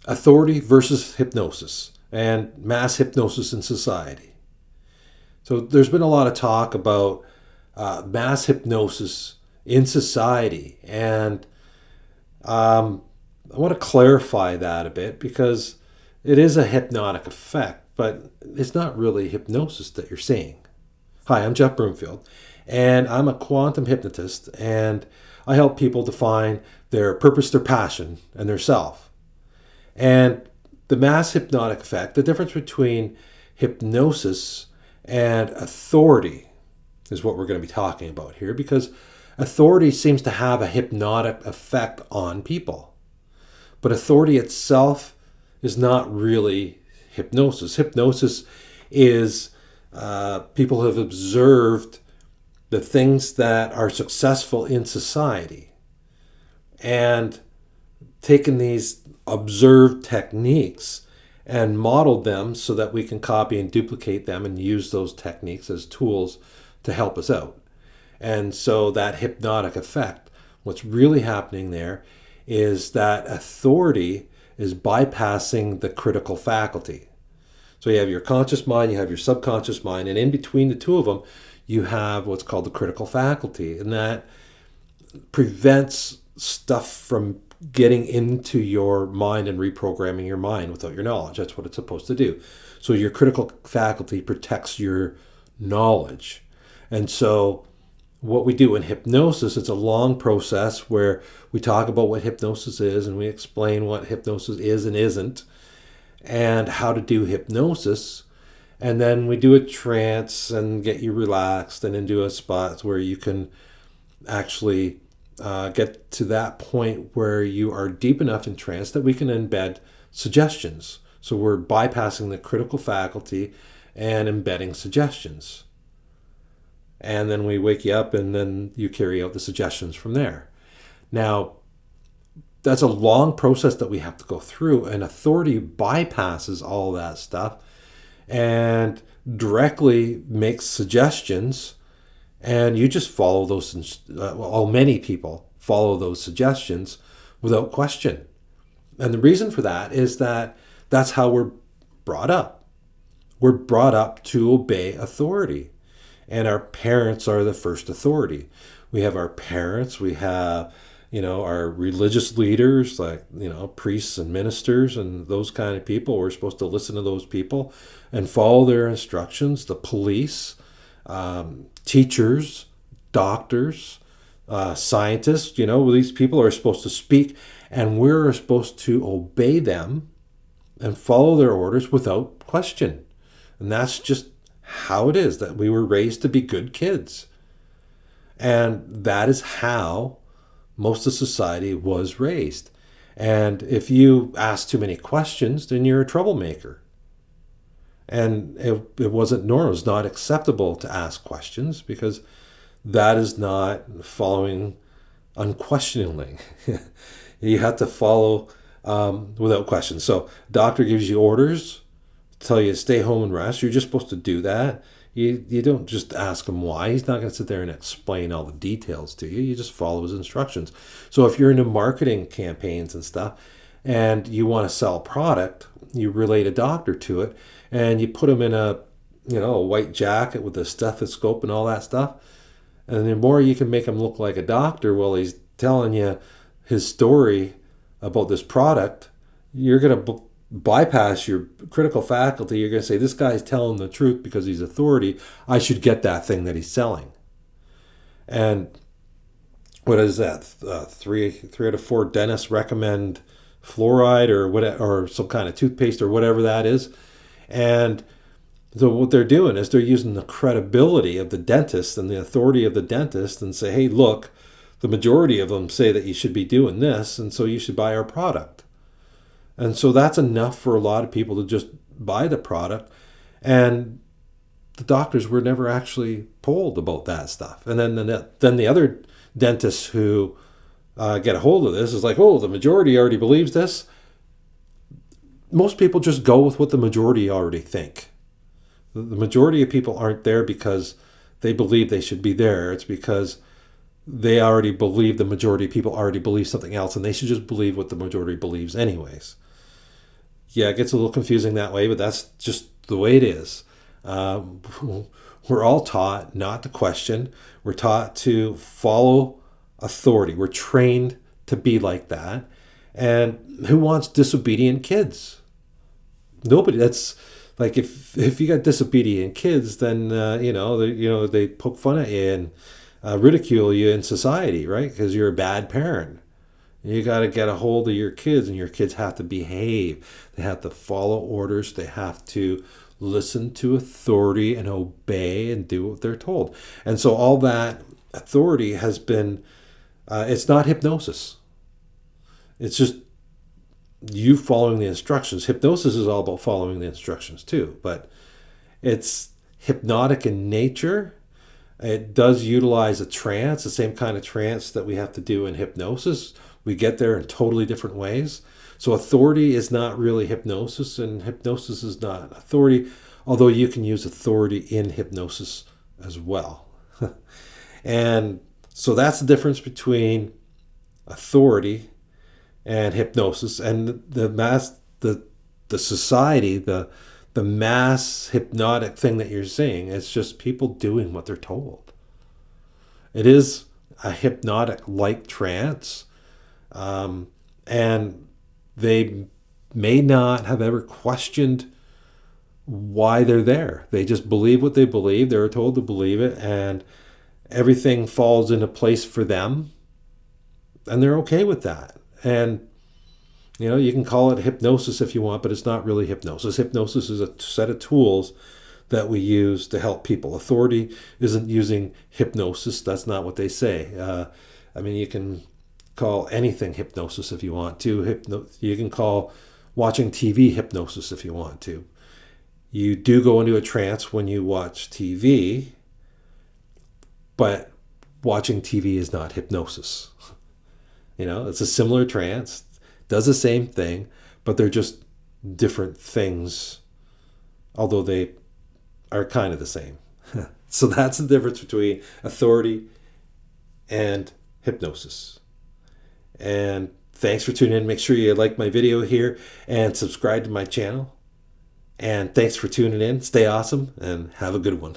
authority versus hypnosis and mass hypnosis in society. So there's been a lot of talk about mass hypnosis in society, and I want to clarify that a bit because it is a hypnotic effect, but it's not really hypnosis that you're seeing. Hi, I'm Jeff Broomfield, and I'm a quantum hypnotist, and I help people define their purpose, their passion, and their self. And the mass hypnotic effect, the difference between hypnosis and authority is what we're going to be talking about here, because authority seems to have a hypnotic effect on people. But authority itself is not really hypnosis. Hypnosis is people who have observed the things that are successful in society and taken these observed techniques and modeled them so that we can copy and duplicate them and use those techniques as tools to help us out. And so that hypnotic effect, what's really happening there is that authority is bypassing the critical faculty. So you have your conscious mind, you have your subconscious mind, and in between the two of them, you have what's called the critical faculty. And that prevents stuff from getting into your mind and reprogramming your mind without your knowledge. That's what it's supposed to do. So your critical faculty protects your knowledge. And so what we do in hypnosis, it's a long process where we talk about what hypnosis is and we explain what hypnosis is and isn't and how to do hypnosis. And then we do a trance and get you relaxed and into a spot where you can actually get to that point where you are deep enough in trance that we can embed suggestions. So we're bypassing the critical faculty and embedding suggestions. And then we wake you up and then you carry out the suggestions from there. Now, that's a long process that we have to go through, and authority bypasses all that stuff and directly makes suggestions, and you just follow those. Many people follow those suggestions without question. And the reason for that is that that's how we're brought up. We're brought up to obey authority. And our parents are the first authority. We have our parents, we have, our religious leaders like, priests and ministers and those kind of people. We're supposed to listen to those people and follow their instructions. The police, teachers, doctors, scientists, these people are supposed to speak and we're supposed to obey them and follow their orders without question. And that's just how it is that we were raised to be good kids. And that is how most of society was raised. And if you ask too many questions, then you're a troublemaker. And it wasn't normal, it was not acceptable to ask questions because that is not following unquestioningly. You have to follow without question. So doctor gives you orders, tell you to stay home and rest. You're just supposed to do that. You don't just ask him why. He's not going to sit there and explain all the details to you. You just follow his instructions. So if you're into marketing campaigns and stuff and you want to sell a product, you relate a doctor to it and you put him in a white jacket with a stethoscope and all that stuff. And the more you can make him look like a doctor while he's telling you his story about this product, you're going to bypass your critical faculty. You're going to say, this guy's telling the truth because he's authority. I should get that thing that he's selling. And what is that? Three out of four dentists recommend fluoride or some kind of toothpaste or whatever that is. And so what they're doing is they're using the credibility of the dentist and the authority of the dentist and say, hey, look, the majority of them say that you should be doing this, and so you should buy our product. And so that's enough for a lot of people to just buy the product. And the doctors were never actually polled about that stuff. And then the other dentists who get a hold of this is like, oh, the majority already believes this. Most people just go with what the majority already think. The majority of people aren't there because they believe they should be there. It's because they already believe, the majority of people already believe something else, and they should just believe what the majority believes anyways. Yeah, it gets a little confusing that way, but that's just the way it is. We're all taught not to question. We're taught to follow authority. We're trained to be like that. And who wants disobedient kids? Nobody. That's like if you got disobedient kids, then they poke fun at you and ridicule you in society, right? Because you're a bad parent. You got to get a hold of your kids, and your kids have to behave. They have to follow orders. They have to listen to authority and obey and do what they're told. And so all that authority has been, it's not hypnosis. It's just you following the instructions. Hypnosis is all about following the instructions too, but it's hypnotic in nature. It does utilize a trance, the same kind of trance that we have to do in hypnosis. We get there in totally different ways. So authority is not really hypnosis, and hypnosis is not authority, although you can use authority in hypnosis as well. And so that's the difference between authority and hypnosis. And the society, the mass hypnotic thing that you're seeing, it's just people doing what they're told. It is a hypnotic like trance, and they may not have ever questioned why they're there. They just believe what they believe. They're told to believe it, and everything falls into place for them, and they're okay with that. And you can call it hypnosis if you want, but it's not really hypnosis. Hypnosis is a set of tools that we use to help people. Authority isn't using hypnosis. That's not what they say. You can call anything hypnosis if you want to. You can call watching TV hypnosis if you want to. You do go into a trance when you watch TV, but watching TV is not hypnosis. It's a similar trance, does the same thing, but they're just different things, although they are kind of the same. So that's the difference between authority and hypnosis. And thanks for tuning in. Make sure you like my video here and subscribe to my channel. And thanks for tuning in. Stay awesome and have a good one.